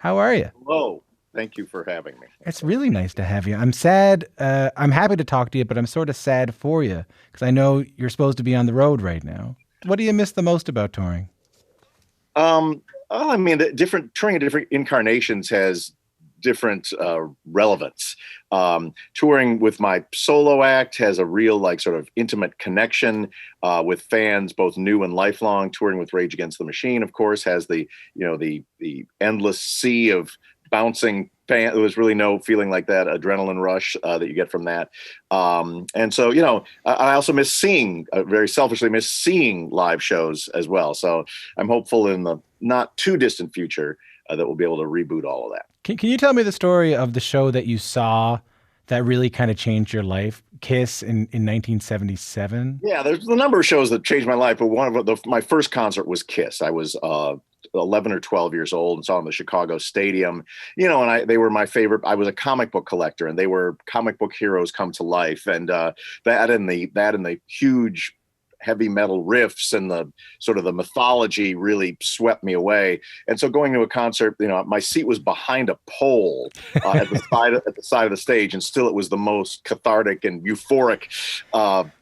How are you? Hello. Thank you for having me. It's really nice to have you. I'm sad. I'm happy to talk to you, but I'm sort of sad for you because I know you're supposed to be on the road right now. What do you miss the most about touring? Um, I mean, the different touring in different incarnations has different relevance. Touring with my solo act has a real, like, sort of intimate connection with fans, both new and lifelong. Touring with Rage Against the Machine, of course, has the endless sea of bouncing fan. There was really no feeling like that adrenaline rush that you get from that. And so, I also miss seeing, very selfishly miss seeing live shows as well. So I'm hopeful in the not too distant future that we'll be able to reboot all of that. Can you tell me the story of the show that you saw that really kind of changed your life? Kiss in 1977? Yeah, there's a number of shows that changed my life, but my first concert was Kiss. I was 11 or 12 years old and saw them in the Chicago Stadium. They were my favorite. I was a comic book collector, and they were comic book heroes come to life. And that and the huge heavy metal riffs and the sort of the mythology really swept me away. And so going to a concert, my seat was behind a pole at the side of the stage, and still it was the most cathartic and euphoric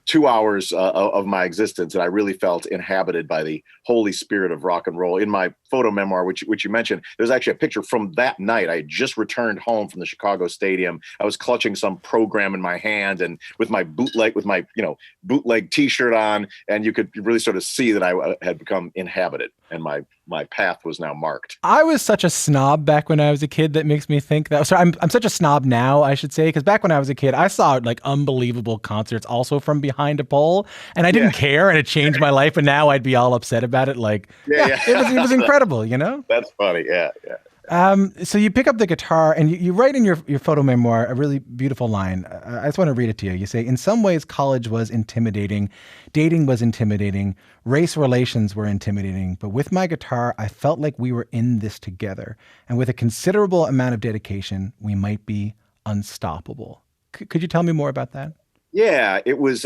2 hours of my existence, and I really felt inhabited by the holy spirit of rock and roll. In my photo memoir, which you mentioned, there's actually a picture from that night. I had just returned home from the Chicago Stadium. I was clutching some program in my hand, and with my bootleg T-shirt on, and you could really sort of see that I had become inhabited, and my path was now marked. I was such a snob back when I was a kid. That makes me think that. So I'm such a snob now, I should say, because back when I was a kid, I saw like unbelievable concerts also from behind a pole, and I didn't Yeah, care, and it changed my life. And now I'd be all upset about it. Like, yeah, yeah, it was yeah. incredible, you know. That's funny. Yeah, yeah. So you pick up the guitar and you write in your photo memoir a really beautiful line. I just want to read it to you. You say, "In some ways, college was intimidating, dating was intimidating, race relations were intimidating, but with my guitar, I felt like we were in this together, and with a considerable amount of dedication, we might be unstoppable." Could you tell me more about that? Yeah, it was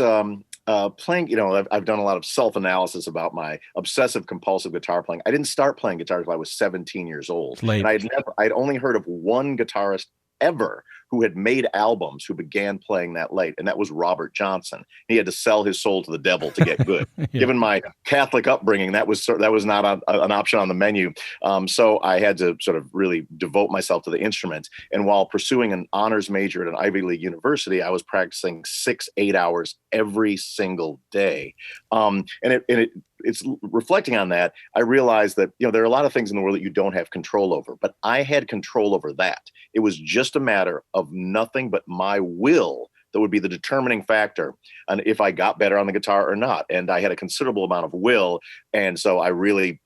playing. I've done a lot of self-analysis about my obsessive compulsive guitar playing. I didn't start playing guitar until I was 17 years old, It's and late. I'd only heard of one guitarist ever who had made albums who began playing that late, and that was Robert Johnson. He had to sell his soul to the devil to get good. Yeah. Given my Catholic upbringing, that was not an option on the menu. So I had to sort of really devote myself to the instrument. And while pursuing an honors major at an Ivy League university, I was practicing 6, 8 hours every single day. It's reflecting on that. I realized that there are a lot of things in the world that you don't have control over, but I had control over that. It was just a matter of nothing but my will that would be the determining factor on if I got better on the guitar or not. And I had a considerable amount of will, and so I really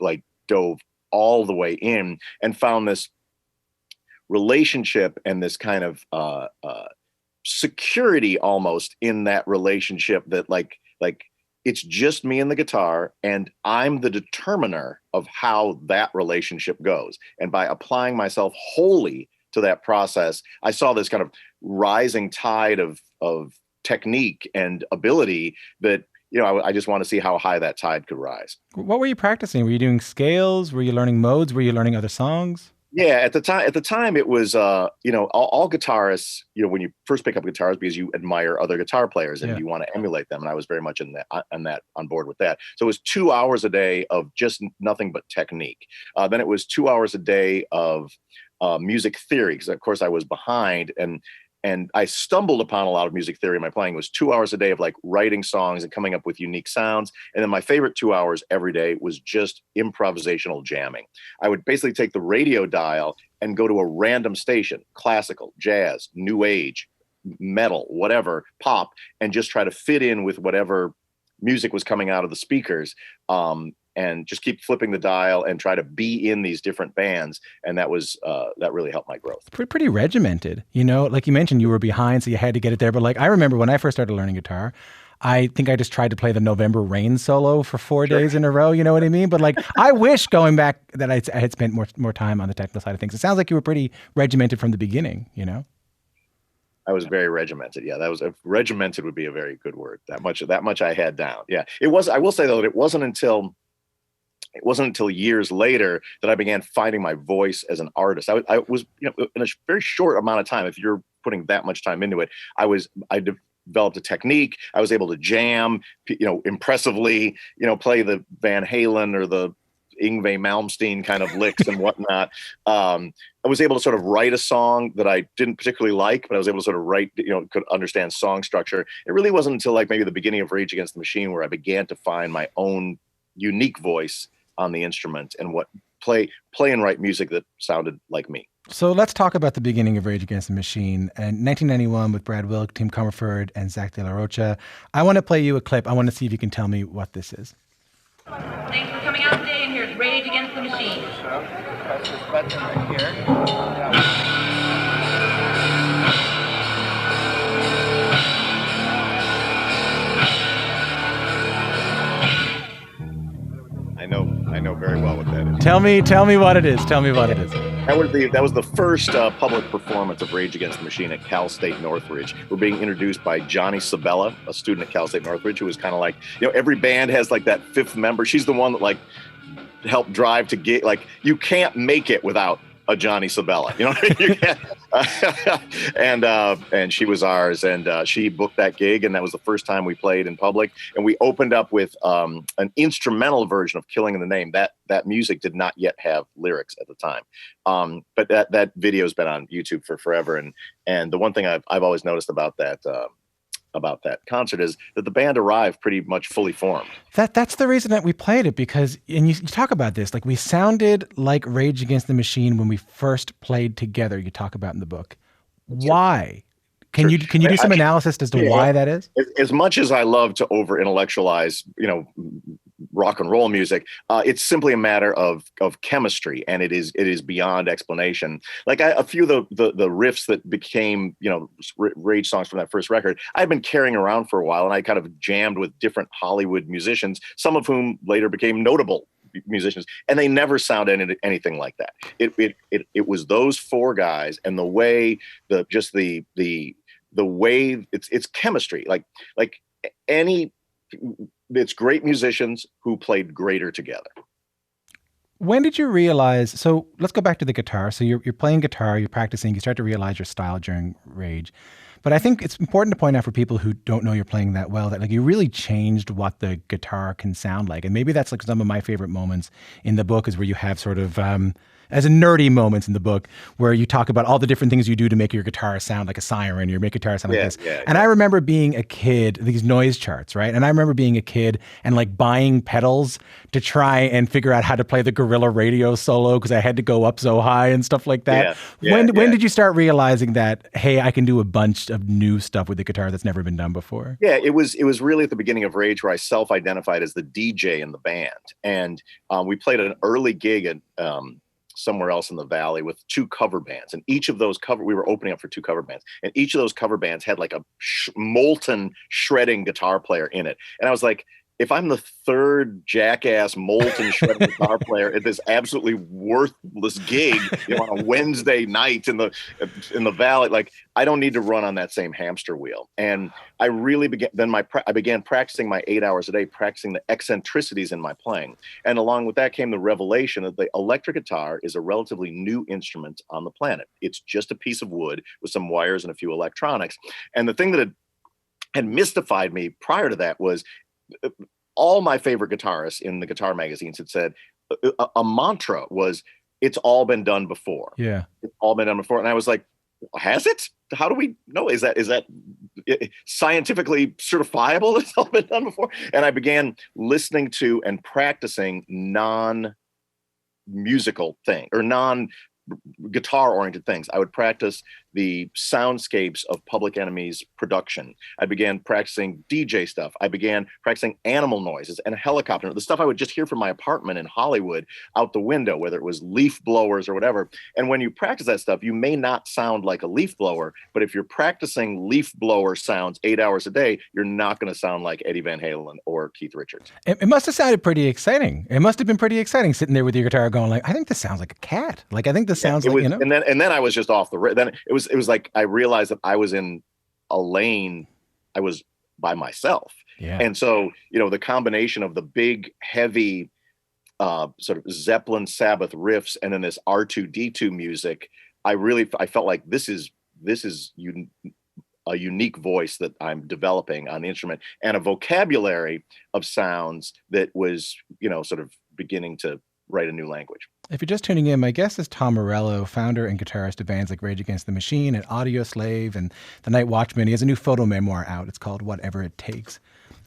dove all the way in and found this relationship and this kind of security almost in that relationship that it's just me and the guitar, and I'm the determiner of how that relationship goes. And by applying myself wholly to that process, I saw this kind of rising tide of technique and ability that I just want to see how high that tide could rise. What were you practicing? Were you doing scales? Were you learning modes? Were you learning other songs? Yeah, at the time it was all guitarists, when you first pick up guitars, because you admire other guitar players and Yeah. you want to emulate them, and I was very much on board with that. So it was 2 hours a day of just nothing but technique. Then it was 2 hours a day of music theory, because of course I was behind, and I stumbled upon a lot of music theory in my playing. It was 2 hours a day of writing songs and coming up with unique sounds. And then my favorite 2 hours every day was just improvisational jamming. I would basically take the radio dial and go to a random station, classical, jazz, new age, metal, whatever, pop, and just try to fit in with whatever music was coming out of the speakers. And just keep flipping the dial and try to be in these different bands. And that really helped my growth. Pretty regimented, like you mentioned, you were behind, so you had to get it there. But I remember when I first started learning guitar, I think I just tried to play the November Rain solo for 4 days in a row. You know what I mean? But I wish going back that I had spent more time on the technical side of things. It sounds like you were pretty regimented from the beginning, I was very regimented. Yeah, regimented would be a very good word. That much I had down. Yeah, it was. I will say though that it wasn't until it wasn't until years later that I began finding my voice as an artist. I was, in a very short amount of time, if you're putting that much time into it, I developed a technique. I was able to jam, impressively, play the Van Halen or the Yngwie Malmsteen kind of licks and whatnot. I was able to sort of write a song that I didn't particularly like, but I was able to sort of write, could understand song structure. It really wasn't until like maybe the beginning of Rage Against the Machine where I began to find my own unique voice on the instrument and play and write music that sounded like me. So let's talk about the beginning of Rage Against the Machine. In 1991 with Brad Wilk, Tim Comerford, and Zach De La Rocha. I want to play you a clip. I want to see if you can tell me what this is. Thanks for coming out today, and here's Rage Against the Machine. Press this button right here. I know very well what that is. Tell me what it is. Tell me what it is. That was the first public performance of Rage Against the Machine at Cal State Northridge. We're being introduced by Johnny Sabella, a student at Cal State Northridge, who was kind of like, every band has like that fifth member. She's the one that like helped drive to get, like, you can't make it without a Johnny Sabella, you can't. And she was ours, and she booked that gig, and that was the first time we played in public. And we opened up with an instrumental version of "Killing in the Name." That music did not yet have lyrics at the time, but that video's been on YouTube for forever. And the one thing I've always noticed about that concert is that the band arrived pretty much fully formed. That's the reason that we played it, because, and you talk about this, like we sounded like Rage Against the Machine when we first played together. You talk about in the book. Why? Can you do some analysis as to why that is? As much as I love to over intellectualize, rock and roll music, it's simply a matter of chemistry, and it is beyond explanation. Like a few of the riffs that became Rage songs from that first record, I've been carrying around for a while, and I kind of jammed with different Hollywood musicians, some of whom later became notable musicians, and they never sounded anything like that. It was those four guys, and the way the way it's chemistry, like it's great musicians who played greater together. When did you realize, so let's go back to the guitar. So you're playing guitar, you're practicing, you start to realize your style during Rage. But I think it's important to point out for people who don't know you're playing that well that like you really changed what the guitar can sound like. And maybe that's like some of my favorite moments in the book is where you have sort of, as a nerdy moments in the book where you talk about all the different things you do to make your guitar sound like a siren, or make guitar sound like this. And I remember being a kid, these noise charts, right? And I remember being a kid and like buying pedals to try and figure out how to play the Gorilla Radio solo because I had to go up so high and stuff like that. When did you start realizing that, hey, I can do a bunch of new stuff with the guitar that's never been done before? Yeah, it was really at the beginning of Rage where I self-identified as the DJ in the band. And we played an early gig at somewhere else in the valley with two cover bands, and each of those we were opening up for two cover bands, and each of those cover bands had like a molten shredding guitar player in it. And I was like, if I'm the third jackass molten shredding guitar player at this absolutely worthless gig on a Wednesday night in the valley, like I don't need to run on that same hamster wheel. And I really began practicing my 8 hours a day, practicing the eccentricities in my playing. And along with that came the revelation that the electric guitar is a relatively new instrument on the planet. It's just a piece of wood with some wires and a few electronics. And the thing that had mystified me prior to that was all my favorite guitarists in the guitar magazines had said a mantra was, it's all been done before. Yeah. It's all been done before. And I was like, has it? How do we know? Is that scientifically certifiable? It's all been done before. And I began listening to and practicing non-musical thing or non-guitar oriented things. I would practice the soundscapes of Public Enemy's production. I began practicing DJ stuff. I began practicing animal noises and helicopter, the stuff I would just hear from my apartment in Hollywood out the window, whether it was leaf blowers or whatever. And when you practice that stuff, you may not sound like a leaf blower, but if you're practicing leaf blower sounds 8 hours a day, you're not going to sound like Eddie Van Halen or Keith Richards. It must have sounded pretty exciting. It must have been pretty exciting sitting there with your guitar going like, I think this sounds like a cat. Like, I think this sounds like, And then I was just off the, then it was like, I realized that I was in a lane, I was by myself. Yeah. And so, the combination of the big, heavy sort of Zeppelin Sabbath riffs and then this R2D2 music, I felt like this is a unique voice that I'm developing on the instrument, and a vocabulary of sounds that was, sort of beginning to write a new language. If you're just tuning in, my guest is Tom Morello, founder and guitarist of bands like Rage Against the Machine and Audioslave and The Night Watchman. He has a new photo memoir out. It's called Whatever It Takes.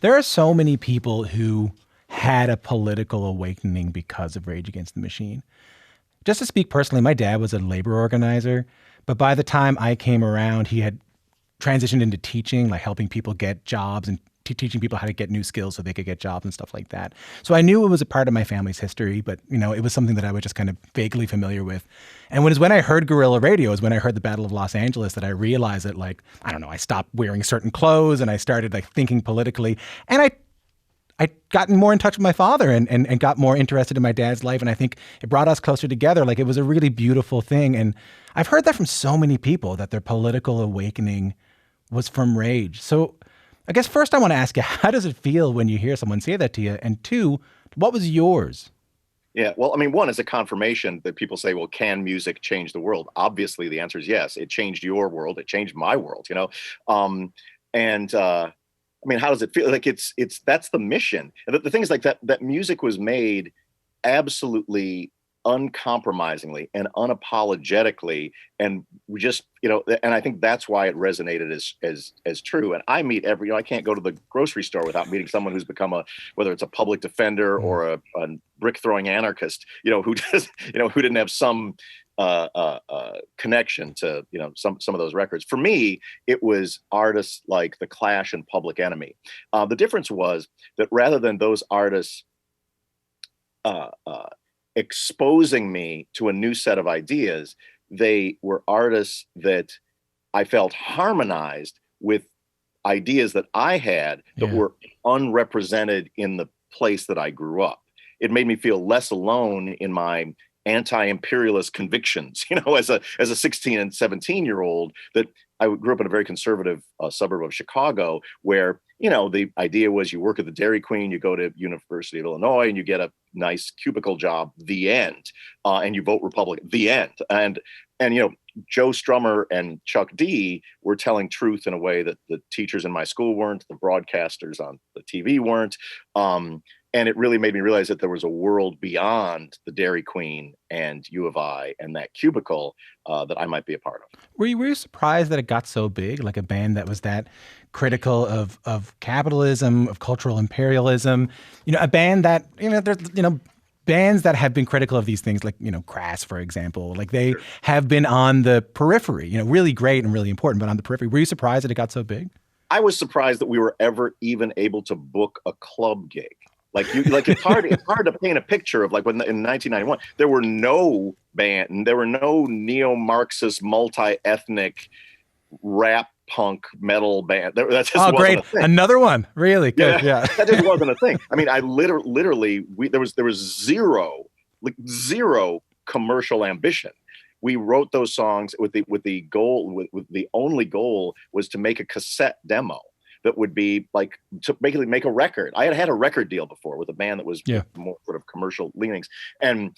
There are so many people who had a political awakening because of Rage Against the Machine. Just to speak personally, my dad was a labor organizer, but by the time I came around, he had transitioned into teaching, like helping people get jobs and teaching people how to get new skills so they could get jobs and stuff like that. So I knew it was a part of my family's history, but it was something that I was just kind of vaguely familiar with. And when I heard guerrilla radio, is when I heard the Battle of Los Angeles, that I realized that, like, I don't know, I stopped wearing certain clothes and I started like thinking politically. And I gotten more in touch with my father and got more interested in my dad's life. And I think it brought us closer together. Like, it was a really beautiful thing. And I've heard that from so many people, that their political awakening was from Rage. So I guess first I want to ask you, how does it feel when you hear someone say that to you? And two, what was yours? Yeah, well, I mean, one is a confirmation that people say, well, can music change the world? Obviously, the answer is yes. It changed your world. It changed my world, I mean, how does it feel? Like that's the mission. And the thing is, like, that music was made absolutely uncompromisingly and unapologetically, and we just, and I think that's why it resonated as true. And I meet I can't go to the grocery store without meeting someone who's become whether it's a public defender or a brick throwing anarchist, who just, who didn't have some connection to some of those records. For me, it was artists like The Clash and Public Enemy. The difference was that rather than those artists exposing me to a new set of ideas, they were artists that I felt harmonized with ideas that I had that were unrepresented in the place that I grew up. It made me feel less alone in my anti-imperialist convictions, as a 16 and 17-year-old, that I grew up in a very conservative suburb of Chicago, where, the idea was you work at the Dairy Queen, you go to University of Illinois, and you get a nice cubicle job, the end, and you vote Republican, the end. And Joe Strummer and Chuck D were telling truth in a way that the teachers in my school weren't, the broadcasters on the TV weren't. And it really made me realize that there was a world beyond the Dairy Queen and U of I and that cubicle that I might be a part of. Were you surprised that it got so big, like a band that was that critical of capitalism, of cultural imperialism? A band that, there's, bands that have been critical of these things, like, Crass, for example, like they have been on the periphery, really great and really important, but on the periphery. Were you surprised that it got so big? I was surprised that we were ever even able to book a club gig. It's hard to paint a picture of, like, when in 1991 there were no neo-Marxist multi-ethnic rap punk metal band. That just wasn't great! A thing. Another one, really good. Yeah. That just wasn't a thing. I mean, I literally there was zero commercial ambition. We wrote those songs with the goal, with the only goal was to make a cassette demo that would be like to basically make a record. I had a record deal before with a band that was more sort of commercial leanings, and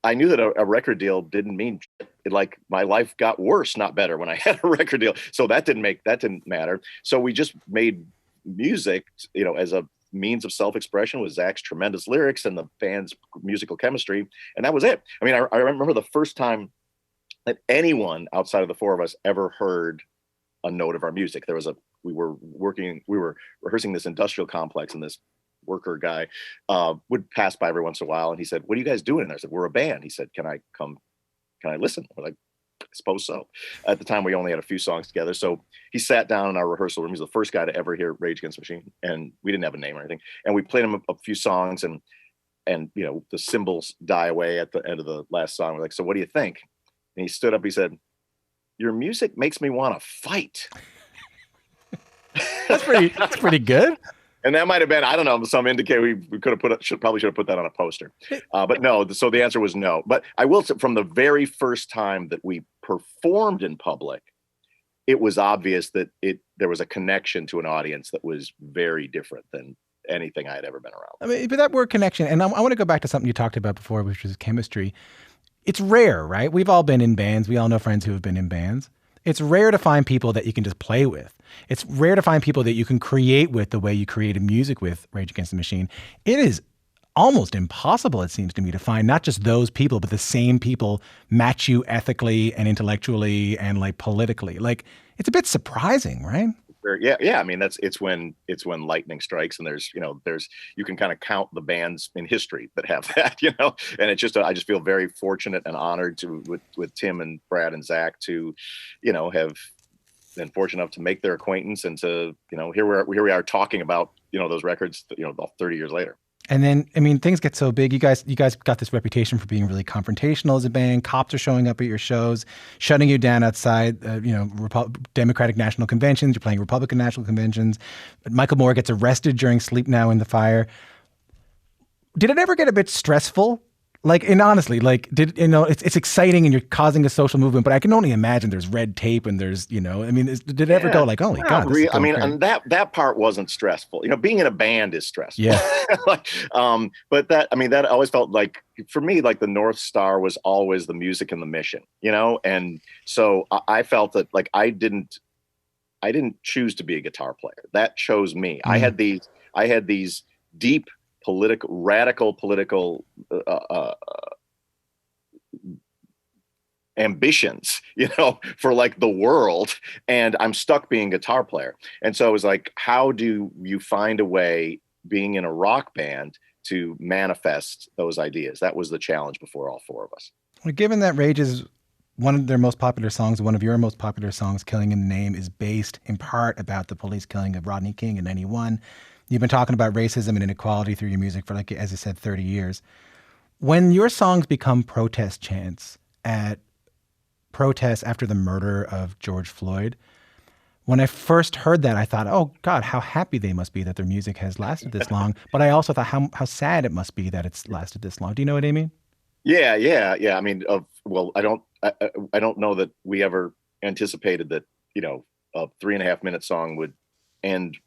I knew that a record deal didn't mean shit. Like, my life got worse, not better, when I had a record deal. So that didn't matter. So we just made music, as a means of self-expression with Zach's tremendous lyrics and the band's musical chemistry, and that was it. I mean, I remember the first time that anyone outside of the four of us ever heard a note of our music. We were rehearsing this industrial complex, and this worker guy would pass by every once in a while, and he said, "What are you guys doing in there?" I said, "We're a band." He said, Can I listen?" We're like, "I suppose so." At the time, we only had a few songs together. So he sat down in our rehearsal room. He was the first guy to ever hear Rage Against the Machine, and we didn't have a name or anything. And we played him a few songs, and the cymbals die away at the end of the last song. We're like, "So what do you think?" And he stood up. He said, "Your music makes me want to fight." That's pretty good. And that might have been, I don't know, some indicator we could have should have put that on a poster. But no, so the answer was no. But I will say, from the very first time that we performed in public, it was obvious that there was a connection to an audience that was very different than anything I had ever been around. I mean, but that word connection, and I want to go back to something you talked about before, which was chemistry. It's rare, right? We've all been in bands. We all know friends who have been in bands. It's rare to find people that you can just play with. It's rare to find people that you can create with the way you created music with Rage Against the Machine. It is almost impossible, it seems to me, to find not just those people, but the same people match you ethically and intellectually and like politically. Like, it's a bit surprising, right? Yeah. I mean, it's when lightning strikes, and you can kind of count the bands in history that have that, and it's just, I just feel very fortunate and honored with Tim and Brad and Zach to, have been fortunate enough to make their acquaintance, and to, here we are talking about, those records, 30 years later. And then, I mean, things get so big. You guys got this reputation for being really confrontational as a band. Cops are showing up at your shows, shutting you down outside, Democratic national conventions. You're playing Republican national conventions. Michael Moore gets arrested during Sleep Now in the Fire. Did it ever get a bit stressful? Like, and honestly, like, it's exciting and you're causing a social movement, but I can only imagine there's red tape and there's, did it ever go like, holy God? I mean, and that part wasn't stressful. Being in a band is stressful. Yeah. But that always felt like, for me, like the North Star was always the music and the mission, and so I felt that, like, I didn't choose to be a guitar player. That chose me. Mm. I had these deep radical political ambitions, for like the world, and I'm stuck being a guitar player. And so it was like, how do you find a way, being in a rock band, to manifest those ideas? That was the challenge before all four of us. Well, given that Rage is one of their most popular songs, one of your most popular songs, Killing in the Name, is based in part about the police killing of Rodney King in '91. You've been talking about racism and inequality through your music for, like, as I said, 30 years. When your songs become protest chants at protests after the murder of George Floyd, when I first heard that, I thought, oh God, how happy they must be that their music has lasted this long. But I also thought how sad it must be that it's lasted this long. Do you know what I mean? Yeah. I mean, I don't know that we ever anticipated that, a 3.5 minute song would end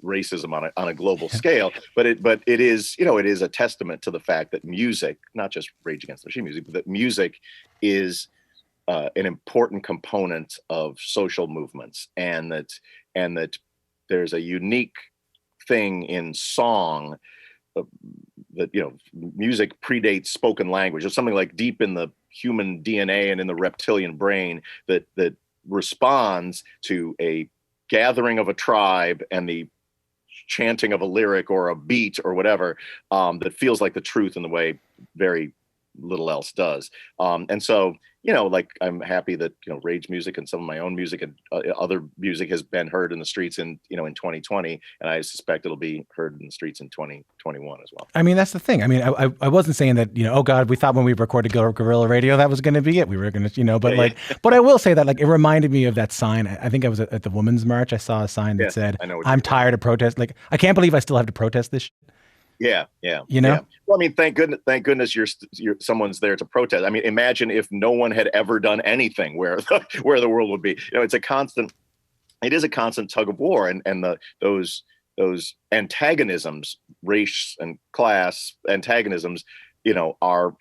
racism on a global scale, but it is a testament to the fact that music, not just Rage Against the Machine music, but that music is an important component of social movements, and that there's a unique thing in song that music predates spoken language. There's something like deep in the human DNA and in the reptilian brain that responds to a gathering of a tribe and the chanting of a lyric or a beat or whatever, that feels like the truth in the way very little else does. And so, like, I'm happy that, Rage music and some of my own music and other music has been heard in the streets in 2020. And I suspect it'll be heard in the streets in 2021 as well. I mean, that's the thing. I mean, I wasn't saying that, oh God, we thought when we recorded Guerrilla Radio, that was going to be it. We were going to, but but I will say that, like, it reminded me of that sign. I think I was at the Women's March. I saw a sign that said, I'm tired of protest. Like, I can't believe I still have to protest this shit. Yeah. Yeah. Well, I mean, thank goodness you're someone's there to protest. I mean, imagine if no one had ever done anything, where the world would be. It is a constant tug of war, and those antagonisms, race and class antagonisms, are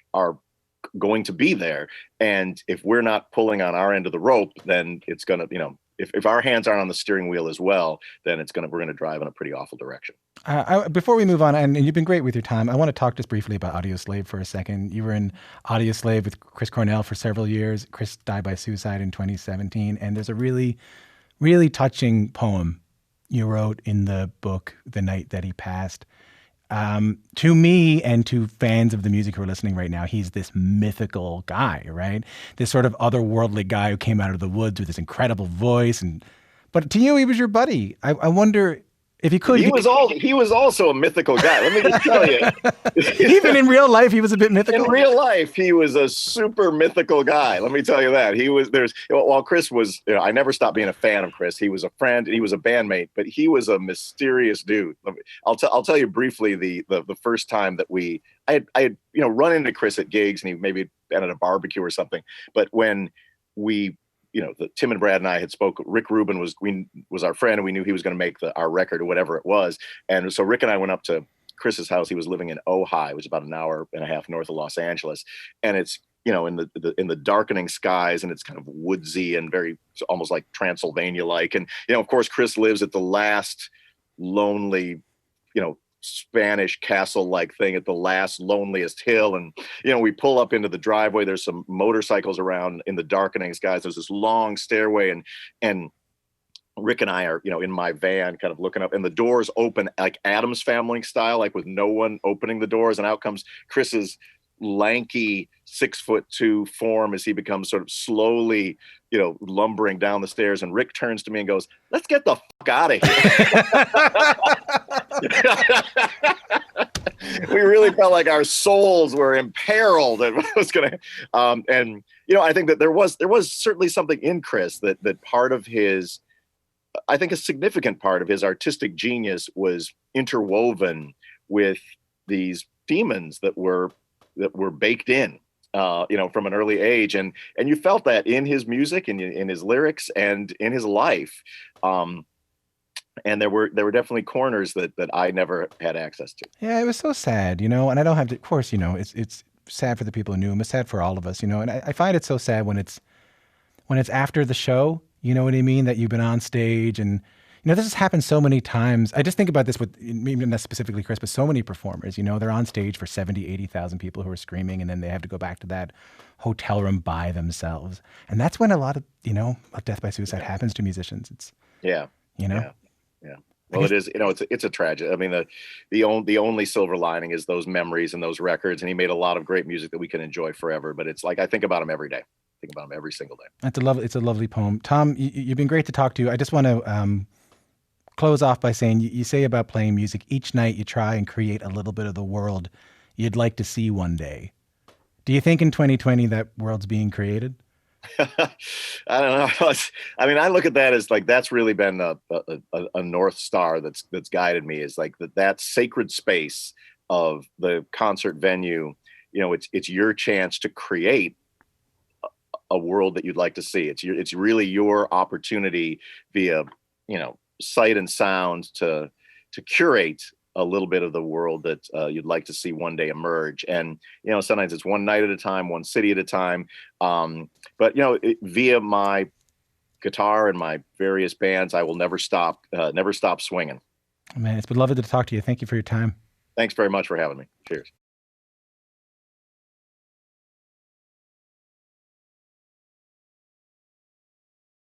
going to be there. And if we're not pulling on our end of the rope, then it's gonna, if our hands aren't on the steering wheel as well, then we're gonna drive in a pretty awful direction. Before we move on, and you've been great with your time, I want to talk just briefly about Audioslave for a second. You were in Audioslave with Chris Cornell for several years. Chris died by suicide in 2017, and there's a really, really touching poem you wrote in the book the night that he passed. To me and to fans of the music who are listening right now, he's this mythical guy, right? This sort of otherworldly guy who came out of the woods with this incredible voice. But to you, he was your buddy. I wonder if you could. He was also a mythical guy. Let me just tell you. Even in real life, he was a bit mythical. In real life, he was a super mythical guy. Let me tell you that. While Chris was, I never stopped being a fan of Chris. He was a friend, he was a bandmate, but he was a mysterious dude. I'll tell you briefly the first time that I had run into Chris at gigs, and he maybe been at a barbecue or something. But when we Tim and Brad and I had spoke. Rick Rubin was our friend, and we knew he was going to make our record or whatever it was. And so Rick and I went up to Chris's house. He was living in Ojai, which is about an hour and a half north of Los Angeles, and it's in the darkening skies, and it's kind of woodsy and very almost like Transylvania like. And of course, Chris lives at the last lonely, Spanish castle like thing at the last loneliest hill. And we pull up into the driveway. There's some motorcycles around in the darkening skies. There's this long stairway, and Rick and I are, in my van kind of looking up, and the doors open like Addams Family style, like with no one opening the doors. And out comes Chris's lanky 6'2" form as he becomes sort of slowly, lumbering down the stairs. And Rick turns to me and goes, "Let's get the fuck out of here." We really felt like our souls were imperiled. And was gonna, and I think that there was certainly something in Chris that part of his, I think a significant part of his artistic genius was interwoven with these demons that were baked in, from an early age, and you felt that in his music and in his lyrics and in his life. And there were definitely corners that I never had access to. Yeah, it was so sad, and I don't have to, of course, it's sad for the people who knew him. It's sad for all of us, and I find it so sad when it's after the show, you know what I mean? That you've been on stage, and this has happened so many times. I just think about this with, maybe not specifically Chris, but so many performers, they're on stage for 70, 80,000 people who are screaming, and then they have to go back to that hotel room by themselves. And that's when a lot of, death by suicide happens to musicians. It's, Yeah. Well, guess, it is, it's a tragedy. I mean, the only silver lining is those memories and those records. And he made a lot of great music that we can enjoy forever. But it's like, I think about him every day. I think about him every single day. It's a lovely poem. Tom, you've been great to talk to. I just want to close off by saying, you say about playing music, each night you try and create a little bit of the world you'd like to see one day. Do you think in 2020 that world's being created? I don't know. I mean, I look at that as like, that's really been a North Star that's guided me, is like that sacred space of the concert venue. It's your chance to create a world that you'd like to see. It's really your opportunity via, sight and sound to curate a little bit of the world that you'd like to see one day emerge. And, sometimes it's one night at a time, one city at a time. But, via my guitar and my various bands, I will never stop swinging. Man, it's been lovely to talk to you. Thank you for your time. Thanks very much for having me. Cheers.